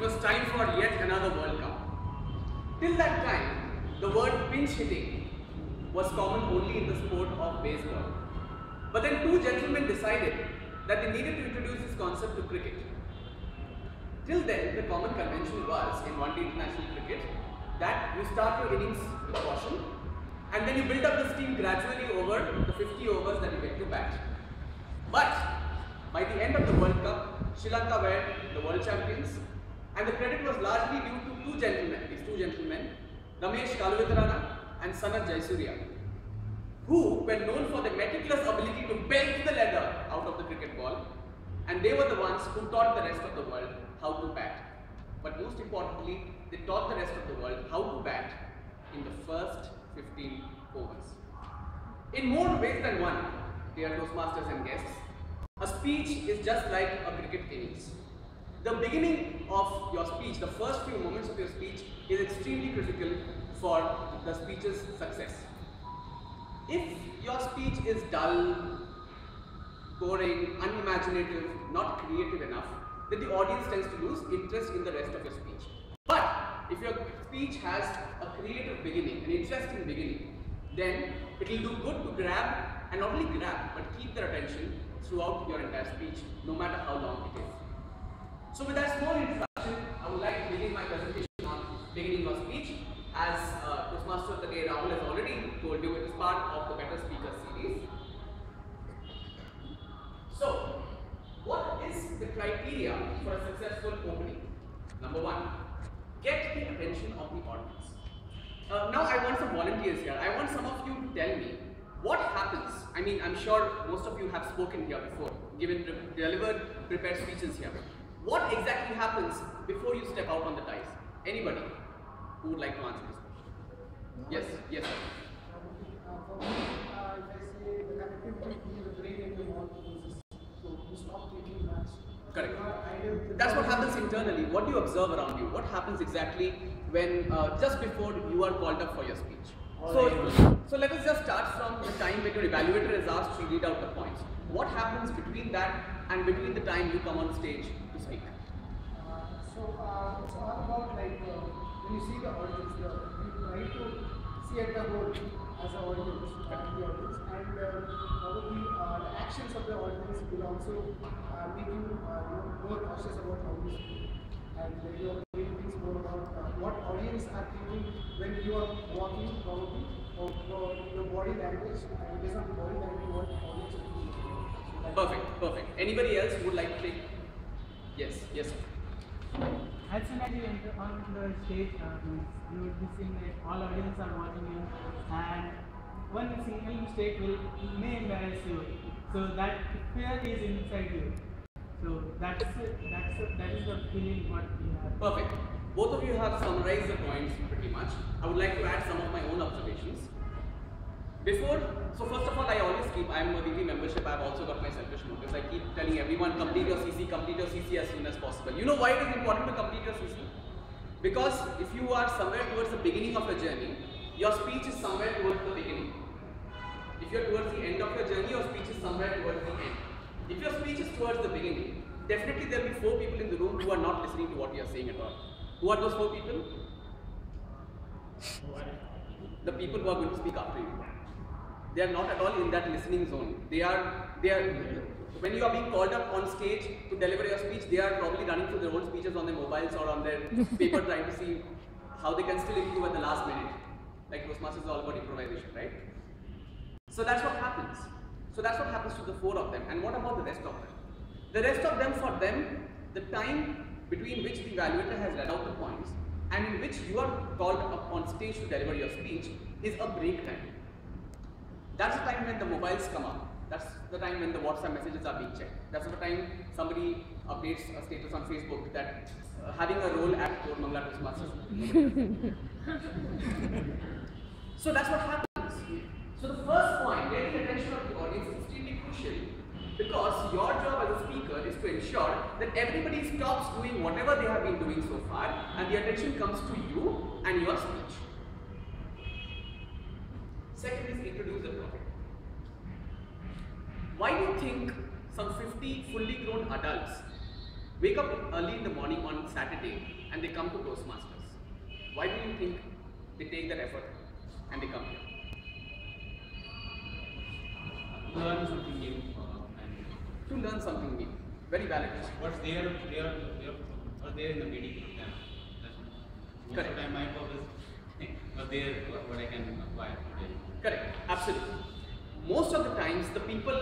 was time for yet another World Cup. Till that time, the word pinch hitting was common only in the sport of baseball. But then two gentlemen decided that they needed to introduce this concept to cricket. Till then, the common convention was in one-day international cricket that you start your innings with caution and then you build up the steam gradually over the 50 overs that you get to bat. But by the end of the World Cup, Sri Lanka were the world champions, and the credit was largely due to these two gentlemen, Ramesh Kaluwitharana and Sanath Jayasuriya, who were known for their meticulous ability to belt the leather out of the cricket ball, and they were the ones who taught the rest of the world how to bat. But most importantly, they taught the rest of the world how to bat in the first 15 overs. In more ways than one, dear Toastmasters and guests, a speech is just like a cricket innings. The beginning of your speech, the first few moments of your speech, is extremely critical for the speech's success. If your speech is dull, boring, unimaginative, not creative enough, then the audience tends to lose interest in the rest of your speech. But if your speech has a creative beginning, an interesting beginning, then it will do good to grab, and not only grab, but keep their attention throughout your entire speech, no matter how long it is. So with that small introduction, I would like to begin my presentation on beginning of speech. As Toastmaster of the day, Rahul has already told you, it is part of the Better Speakers series. So, what is the criteria for a successful opening? Number one, get the attention of the audience. Now I want some volunteers here. I want some of you to tell me what happens. I mean, I'm sure most of you have spoken here before, delivered prepared speeches here. What exactly happens before you step out on the dais? Anybody who would like to answer this question? Yes, yes, sir. For me, if I say the connectivity between the brain and the mouth loses, so you stop thinking much. Correct. That's what happens internally. What do you observe around you? What happens exactly when just before you are called up for your speech? So let us just start from the time when your evaluator is asked to read out the points. What happens between that and between the time you come on stage to speak? So it's all about like when you see the audience, you try to see at the whole as an audience, and probably the actions of the audience will also make you more cautious about how you speak, and you are doing things more about what audience are thinking when you are walking, probably, or your body language, and based on the body language, what audience are thinking. Perfect. Anybody else who would like to take? Yes, sir. As soon as you enter on the stage, you would be seeing that all audience are watching you, and one single mistake may embarrass you. So that fear is inside you. So that is the feeling what you have. Perfect. Both of you have summarized the points pretty much. I would like to add some of my own observations. So first of all, I'm a weekly membership, I've also got my selfish motives. I keep telling everyone, complete your CC as soon as possible. You know why it is important to complete your CC? Because if you are somewhere towards the beginning of your journey, your speech is somewhere towards the beginning. If you're towards the end of your journey, your speech is somewhere towards the end. If your speech is towards the beginning, definitely there will be 4 people in the room who are not listening to what you are saying at all. Who are those 4 people? The people who are going to speak after you. They are not at all in that listening zone. They are when you are being called up on stage to deliver your speech, they are probably running through their own speeches on their mobiles or on their paper trying to see how they can still improve at the last minute. Like Toastmasters is all about improvisation, right? So that's what happens. So that's what happens to the 4 of them. And what about the rest of them? The rest of them, for them, the time between which the evaluator has read out the points and in which you are called up on stage to deliver your speech is a break time. That's the time when the mobiles come up. That's the time when the WhatsApp messages are being checked. That's the time somebody updates a status on Facebook that having a role at Mangala Toastmasters. So that's what happens. So the first point, getting attention of the audience is extremely crucial because your job as a speaker is to ensure that everybody stops doing whatever they have been doing so far and the attention comes to you and your speech. Second is introduce the topic. Why do you think some 50 fully grown adults wake up early in the morning on Saturday and they come to Toastmasters? Why do you think they take that effort and they come here? Learn something new. To learn something new. Very valid. What's there in the meeting? Most of the time my purpose was there what I can acquire today. Correct. Absolutely. Most of the times the people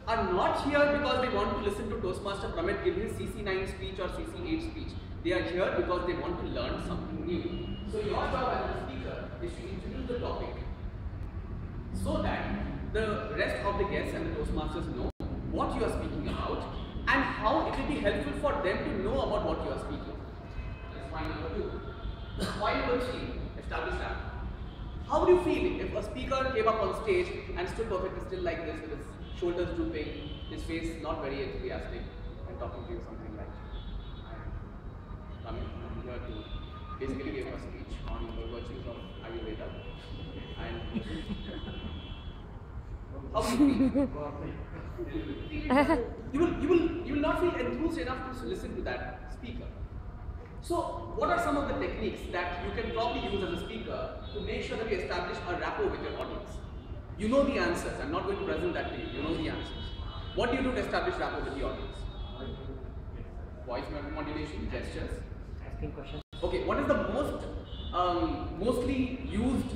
are not here because they want to listen to Toastmaster Pramit give his CC9 speech or CC8 speech. They are here because they want to learn something new. So your job as a speaker is to introduce the topic so that the rest of the guests and the Toastmasters know what you are speaking about and how it will be helpful for them to know about what you are speaking. That's point number 2. Point number 3, establish that. How would you feel if a speaker came up on stage and stood perfectly still like this with his shoulders drooping, his face not very enthusiastic and talking to you something like, I'm here to basically give a speech on the virtues of Ayurveda and how would you feel? You will not feel enthused enough to listen to that speaker. So, what are some of the techniques that you can probably use as a speaker to make sure that you establish a rapport with your audience? You know the answers. I'm not going to present that to you. You know the answers. What do you do to establish rapport with the audience? Voice modulation, gestures. Asking questions. Okay, what is the mostly used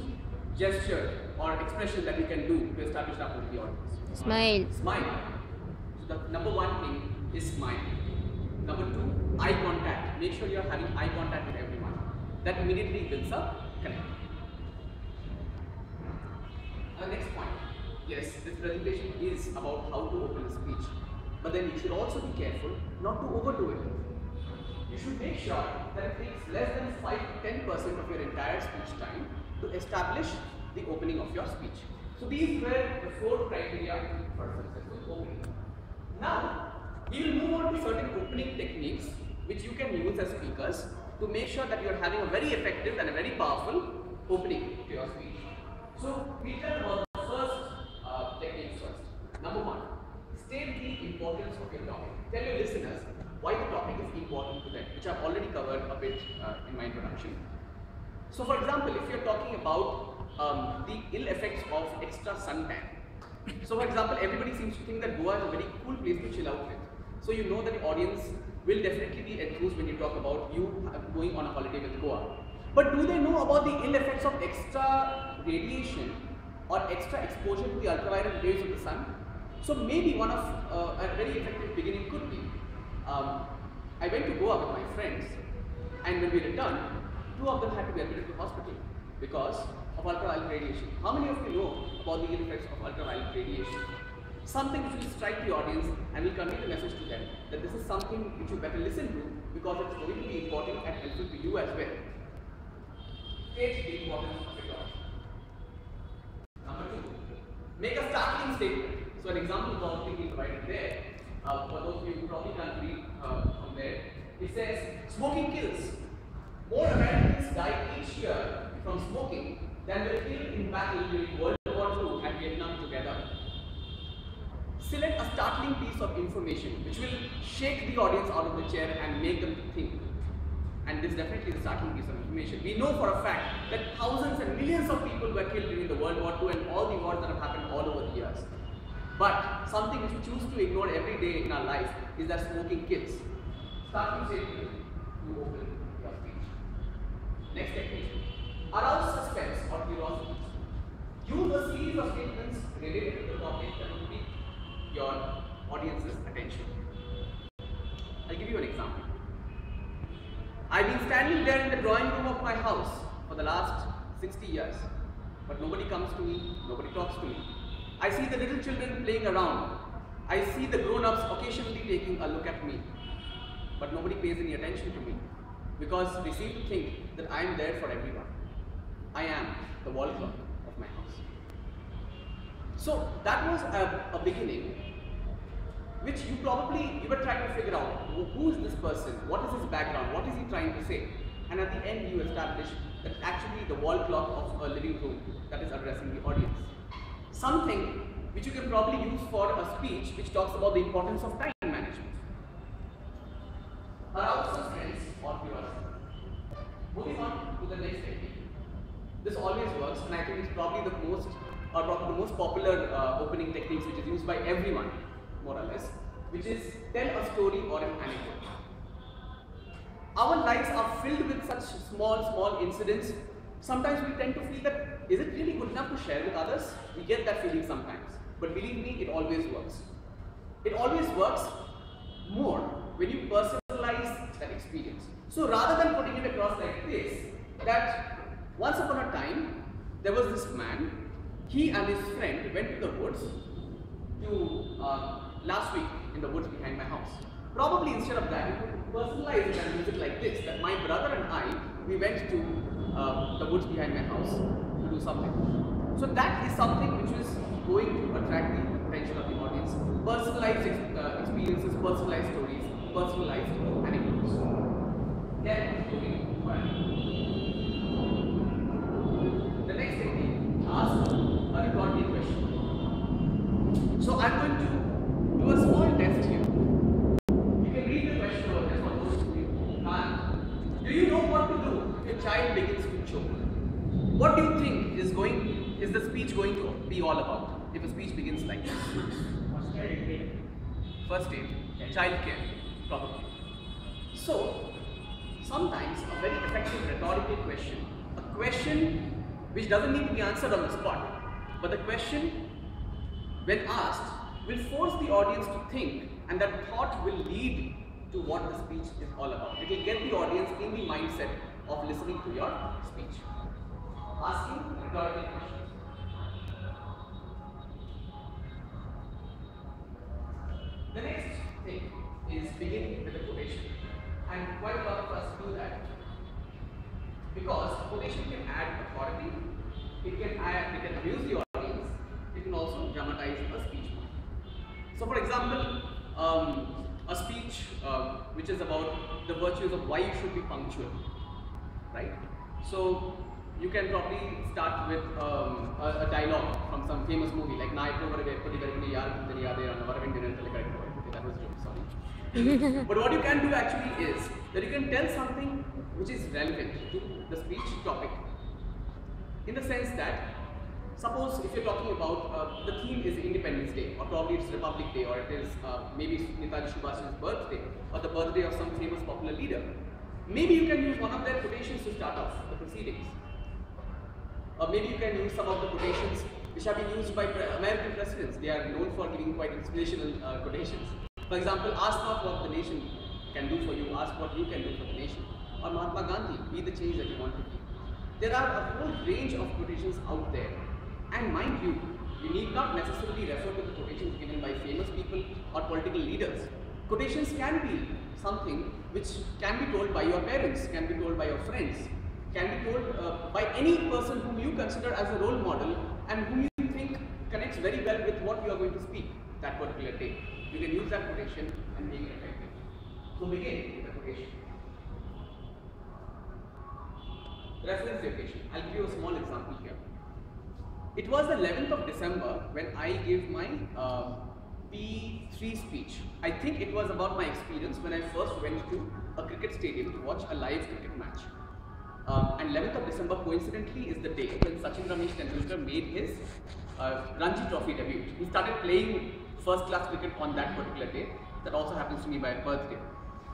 gesture or expression that we can do to establish rapport with the audience? Smile. Smile. So the number 1 thing is smile. Number 2, eye contact. Make sure you are having eye contact with everyone. That immediately builds a connect. The next point. Yes, this presentation is about how to open a speech. But then you should also be careful not to overdo it. You should make sure that it takes less than 5 to 10% of your entire speech time to establish the opening of your speech. So these were the 4 criteria for successful opening. Now, we will move on to certain opening techniques which you can use as speakers to make sure that you are having a very effective and a very powerful opening to your speech. So, we tell about the first technique first. Number 1, state the importance of your topic. Tell your listeners why the topic is important to them, which I've already covered a bit in my introduction. So, for example, if you're talking about the ill effects of extra suntan. So, for example, everybody seems to think that Goa is a very cool place to chill out with. So, you know that the audience will definitely be enthused when you talk about you going on a holiday with Goa. But do they know about the ill effects of extra radiation or extra exposure to the ultraviolet rays of the sun? So, maybe one of a very effective beginning could be, I went to Goa with my friends, and when we returned, 2 of them had to be admitted to hospital because of ultraviolet radiation. How many of you know about the ill effects of ultraviolet radiation? Something which will strike the audience and will convey the message to them that this is something which you better listen to because it's going to be important and helpful to you as well. State the importance of your topic. Number 2, make a startling statement. So an example is already provided there. For those of you who probably can't read from there, it says, smoking kills. More Americans die each year from smoking than were killed in battle during World War II and Vietnam together. Select a startling piece of information which will shake the audience out of the chair and make them think. And this definitely is a startling piece of information. We know for a fact that thousands and millions of people were killed during the World War II and all the wars that have happened all over the years. But something which we choose to ignore every day in our life is that smoking kills. Starting statement to open your speech. Next technique. Arouse suspense or curiosity. Use a series of statements related to the topic that will pique your audience's attention. I'll give you an example. I've been standing there in the drawing room of my house for the last 60 years, but nobody comes to me, nobody talks to me. I see the little children playing around. I see the grown-ups occasionally taking a look at me, but nobody pays any attention to me because they seem to think that I am there for everyone. I am the wall clock of my house. So that was a beginning which you were trying to figure out who is this person, what is his background, what is he trying to say, and at the end you establish that actually the wall clock of a living room that is addressing the audience. Something which you can probably use for a speech which talks about the importance of time management. Arouse suspense or the next technique. This always works, and I think it's probably the most, probably the most popular opening techniques which is used by everyone, more or less, which is tell a story or an anecdote. Our lives are filled with such small incidents. Sometimes we tend to feel that, is it really good enough to share with others? We get that feeling sometimes. But believe me, it always works. It always works more when you personalize that experience. So rather than putting it across like this, that once upon a time, there was this man, he and his friend went to the woods to, last week in the woods behind my house. Probably instead of that, you could personalize it and use it like this, that my brother and I, we went to the woods behind my house to do something. So that is something which is going to attract the attention of the audience. Personalized experiences, personalized stories, personalized anecdotes. Then, the next technique, ask a rhetorical question. So I'm going to do a small test here. You can read the question over just for those of you. Do you know what to do if your child begins to choke? What do you think is the speech going to be all about if a speech begins like this? First aid, child care, probably. So, sometimes a very effective rhetorical question, a question which doesn't need to be answered on the spot, but the question, when asked, will force the audience to think, and that thought will lead to what the speech is all about. It will get the audience in the mindset of listening to your speech. Asking rhetorical questions. The next thing is begin with a quotation, and quite a lot of us do that because quotation can add authority, it can amuse the audience, it can also dramatize a speech. So, for example, a speech which is about the virtues of why you should be punctual, right? So you can probably start with a dialogue from some famous movie like that was a joke, sorry. But what you can do actually is that you can tell something which is relevant to the speech topic, in the sense that, suppose if you're talking about the theme is Independence Day, or probably it's Republic Day, or it is maybe Netaji Subhash's birthday, or the birthday of some famous popular leader. Maybe you can use one of their quotations to start off the proceedings. Or maybe you can use some of the quotations which have been used by American presidents. They are known for giving quite inspirational quotations. For example, ask not what the nation can do for you, ask what you can do for the nation. Or Mahatma Gandhi, be the change that you want to be. There are a whole range of quotations out there. And mind you, you need not necessarily refer to the quotations given by famous people or political leaders. Quotations can be something which can be told by your parents, can be told by your friends, can be told by any person whom you consider as a role model and whom you think connects very well with what you are going to speak that particular day. You can use that quotation and make it effective. So begin with the quotation. Reference the occasion. I'll give you a small example here. It was the 11th of December when I gave my P3 speech. I think it was about my experience when I first went to a cricket stadium to watch a live cricket match. And 11th of December coincidentally is the day when Sachin Ramesh Tendulkar made his Ranji Trophy debut. He started playing first class cricket on that particular day. That also happens to me by birthday.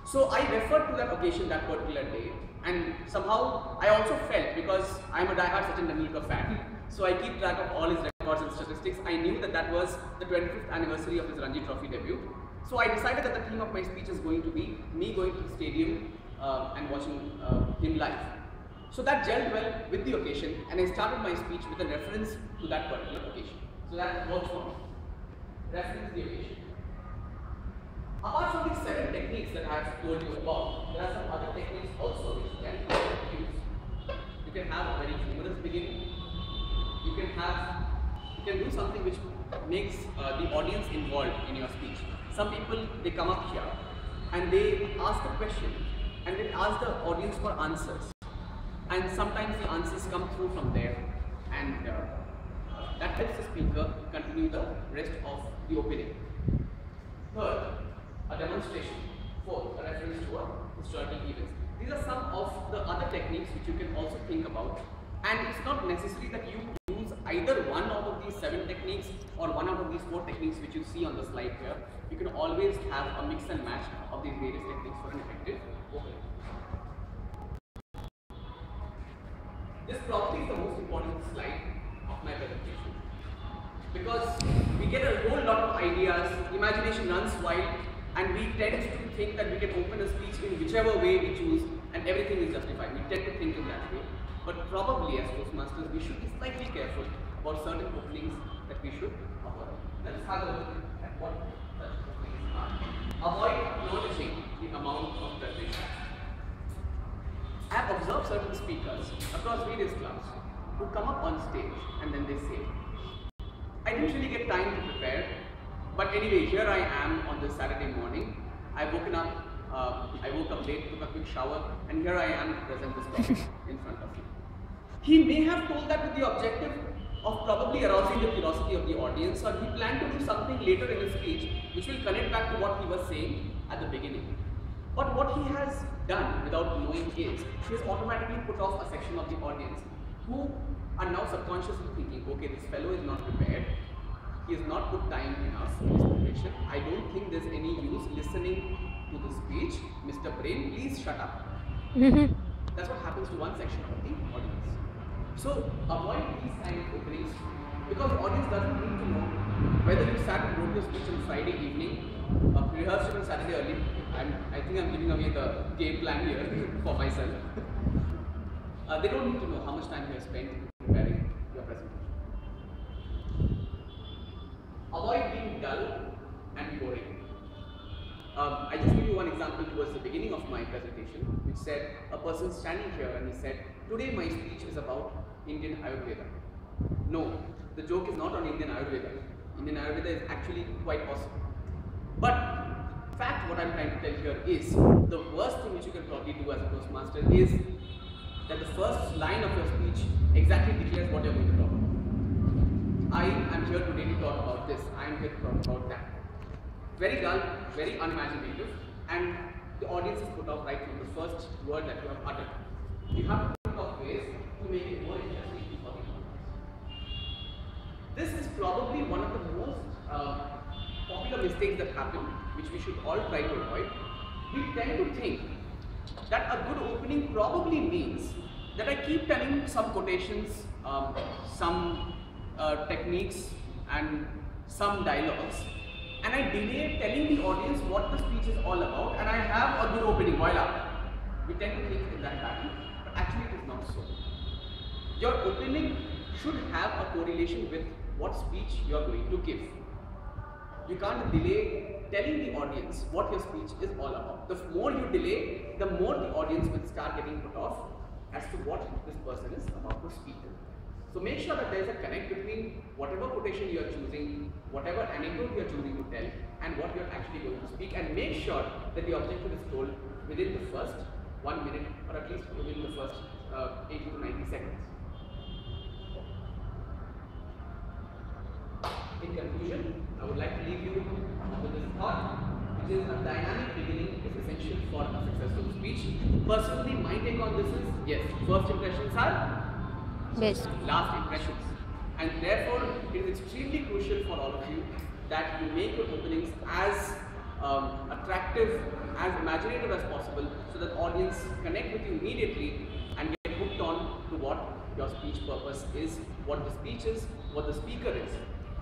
So I referred to that occasion that particular day, and somehow I also felt, because I'm a diehard Sachin Tendulkar fan, so I keep track of all his records and statistics. I knew that that was the 25th anniversary of his Ranji Trophy debut. So I decided that the theme of my speech is going to be me going to the stadium and watching him live. So that gelled well with the occasion, and I started my speech with a reference to that particular occasion. So that works for me. Reference the occasion. Apart from these 7 techniques that I have told you about, there are some other techniques also which can be used. You can have a very humorous beginning. You can do something which makes the audience involved in your speech. Some people, they come up here and they ask a question and they ask the audience for answers. And sometimes the answers come through from there, and that helps the speaker continue the rest of the opening. Third, a demonstration. Fourth, a reference to a historical event. These are some of the other techniques which you can also think about. And it's not necessary that you use either one out of these 7 techniques or one out of these 4 techniques which you see on the slide here. You can always have a mix and match of these various techniques for an effective opening. This probably is the most important slide of my presentation, because we get a whole lot of ideas, imagination runs wild, and we tend to think that we can open a speech in whichever way we choose and everything is justified. We tend to think in that way. But probably as Toastmasters, we should be slightly careful about certain openings that we should avoid. Let's have a look at what such openings are. Avoid acknowledging the amount of preparation. I have observed certain speakers across various clubs who come up on stage and then they say, I didn't really get time to prepare, but anyway, here I am on this Saturday morning. I woke up late, took a quick shower, and here I am to present this topic in front of you. He may have told that with the objective of probably arousing the curiosity of the audience, or he planned to do something later in his speech which will connect back to what he was saying at the beginning. But what he has done without knowing is, he has automatically put off a section of the audience who are now subconsciously thinking, okay, this fellow is not prepared, he has not put time enough in his preparation, I don't think there's any use listening to the speech, Mr. Brain, please shut up. That's what happens to one section of the audience. So avoid these kind of openings, because the audience doesn't need to know whether you sat and wrote your speech on Friday evening, rehearsed it on Saturday early. I think I'm giving away the game plan here for myself. They don't need to know how much time you have spent preparing your presentation. Avoid being dull and boring. I just give you one example towards the beginning of my presentation, which said a person standing here and he said, today my speech is about Indian Ayurveda. No, the joke is not on Indian Ayurveda. Indian Ayurveda is actually quite awesome. But fact, what I'm trying to tell here is, the worst thing which you can probably do as a Toastmaster is that the first line of your speech exactly declares what you're going to talk about. I am here today to talk about this, I am here to talk about that. Very dull, very unimaginative, and the audience is put off right from the first word that you have uttered. You have to think of ways to make it more interesting for the audience. This is probably one of the most popular mistakes that happen, which we should all try to avoid. We tend to think that a good opening probably means that I keep telling some quotations, some techniques and some dialogues, and I delay telling the audience what the speech is all about, and I have a good opening, voila. We tend to think in that pattern, but actually it is not so. Your opening should have a correlation with what speech you are going to give. You can't delay telling the audience what your speech is all about. The more you delay, the more the audience will start getting put off as to what this person is about to speak. So make sure that there is a connect between whatever quotation you are choosing, whatever anecdote you are choosing to tell, and what you are actually going to speak, and make sure that the objective is told within the first 1 minute, or at least within the first 80 to 90 seconds. In conclusion, I would like to leave you with this thought, which is a dynamic beginning is essential for a successful speech. Personally, my take on this is, yes, first impressions are best. Last impressions. And therefore, it is extremely crucial for all of you that you make your openings as attractive, as imaginative as possible, so that audience connect with you immediately and get hooked on to what your speech purpose is, what the speech is, what the speaker is.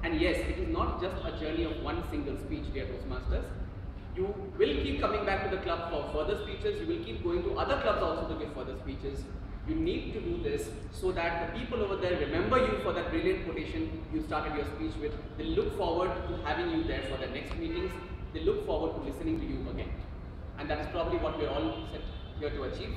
And yes, it is not just a journey of one single speech, dear Toastmasters. You will keep coming back to the club for further speeches, you will keep going to other clubs also to give further speeches. You need to do this so that the people over there remember you for that brilliant quotation you started your speech with. They look forward to having you there for their next meetings. They look forward to listening to you again. And that is probably what we are all set here to achieve.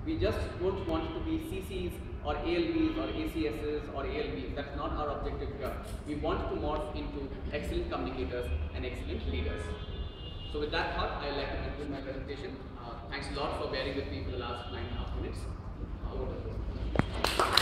We just don't want to be CCs or ALBs or ACSs or ALBs. That's not our objective here. We want to morph into excellent communicators and excellent leaders. So with that thought, I would like to conclude my presentation. Thanks a lot for bearing with me for the last 9.5 minutes. Over to you.